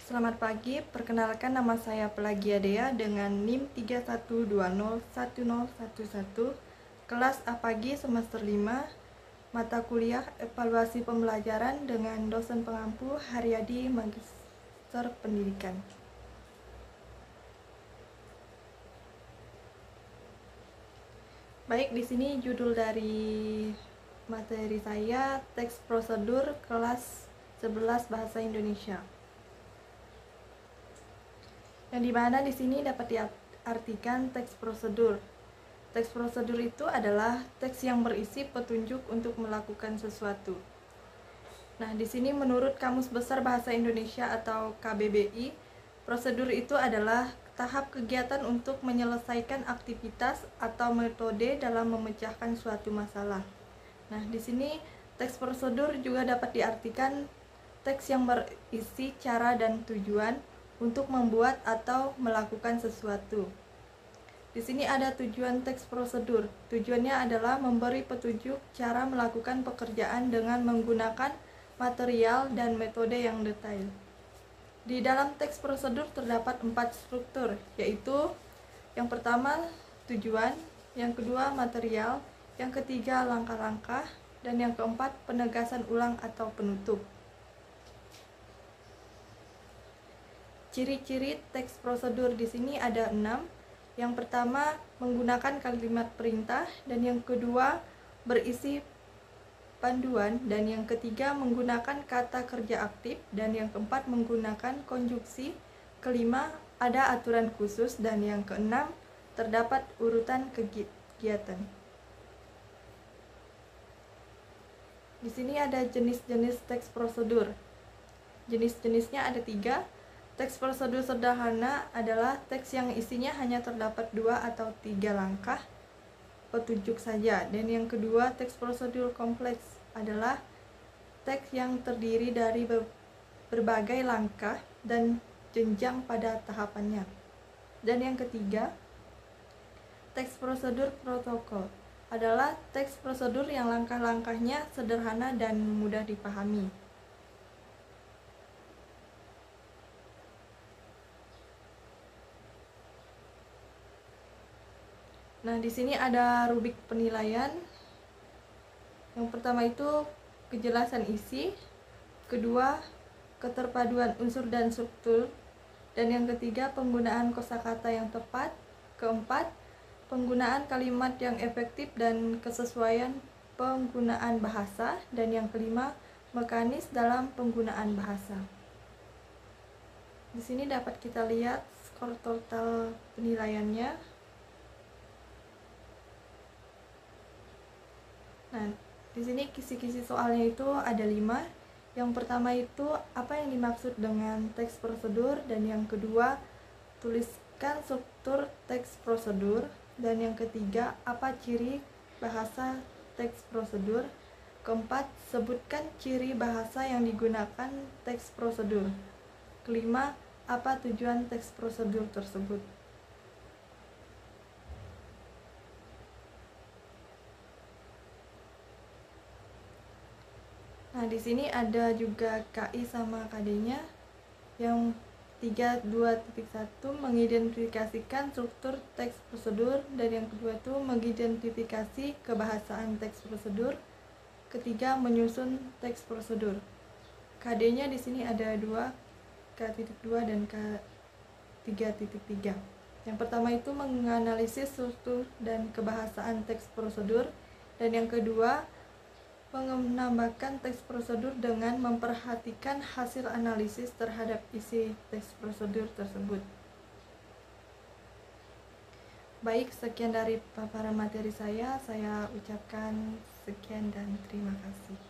Selamat pagi, perkenalkan nama saya Pelagia Dea dengan NIM 31201011, kelas A pagi semester 5, mata kuliah evaluasi pembelajaran dengan dosen pengampu Haryadi Magister Pendidikan. Baik, di sini judul dari materi saya teks prosedur kelas 11 Bahasa Indonesia. Yang dimana di sini dapat diartikan teks prosedur. Teks prosedur itu adalah teks yang berisi petunjuk untuk melakukan sesuatu. Nah, di sini menurut Kamus Besar Bahasa Indonesia atau KBBI, prosedur itu adalah tahap kegiatan untuk menyelesaikan aktivitas atau metode dalam memecahkan suatu masalah. Nah, di sini teks prosedur juga dapat diartikan teks yang berisi cara dan tujuan untuk membuat atau melakukan sesuatu. Di sini ada tujuan teks prosedur. Tujuannya adalah memberi petunjuk cara melakukan pekerjaan dengan menggunakan material dan metode yang detail. Di dalam teks prosedur terdapat 4 struktur, yaitu yang pertama tujuan, yang kedua material, yang ketiga langkah-langkah, dan yang keempat penegasan ulang atau penutup. Ciri-ciri teks prosedur di sini ada 6. Yang pertama menggunakan kalimat perintah, dan yang kedua berisi panduan, dan yang ketiga menggunakan kata kerja aktif, dan yang keempat menggunakan konjuksi, kelima ada aturan khusus, dan yang keenam terdapat urutan kegiatan. Di sini ada jenis-jenis teks prosedur. Jenis-jenisnya ada 3. Teks prosedur sederhana adalah teks yang isinya hanya terdapat 2 atau 3 langkah petunjuk saja. Dan yang kedua, teks prosedur kompleks adalah teks yang terdiri dari berbagai langkah dan jenjang pada tahapannya. Dan yang ketiga, teks prosedur protokol adalah teks prosedur yang langkah-langkahnya sederhana dan mudah dipahami. Nah, di sini ada rubrik penilaian. Yang pertama itu kejelasan isi, kedua keterpaduan unsur dan struktur, dan yang ketiga penggunaan kosakata yang tepat, keempat penggunaan kalimat yang efektif dan kesesuaian penggunaan bahasa, dan yang kelima mekanis dalam penggunaan bahasa. Di sini dapat kita lihat skor total penilaiannya. Nah, di sini kisi-kisi soalnya itu ada 5. Yang pertama itu apa yang dimaksud dengan teks prosedur, dan yang kedua tuliskan struktur teks prosedur, dan yang ketiga apa ciri bahasa teks prosedur, keempat sebutkan ciri bahasa yang digunakan teks prosedur, kelima apa tujuan teks prosedur tersebut. Nah, di sini ada juga KI sama KD-nya. Yang 32.1 mengidentifikasikan struktur teks prosedur, dan yang kedua itu mengidentifikasi kebahasaan teks prosedur, ketiga menyusun teks prosedur. KD-nya di sini ada 2, K.2 dan K3.3. Yang pertama itu menganalisis struktur dan kebahasaan teks prosedur, dan yang kedua menambahkan teks prosedur dengan memperhatikan hasil analisis terhadap isi teks prosedur tersebut. Baik, sekian dari paparan materi saya ucapkan sekian dan terima kasih.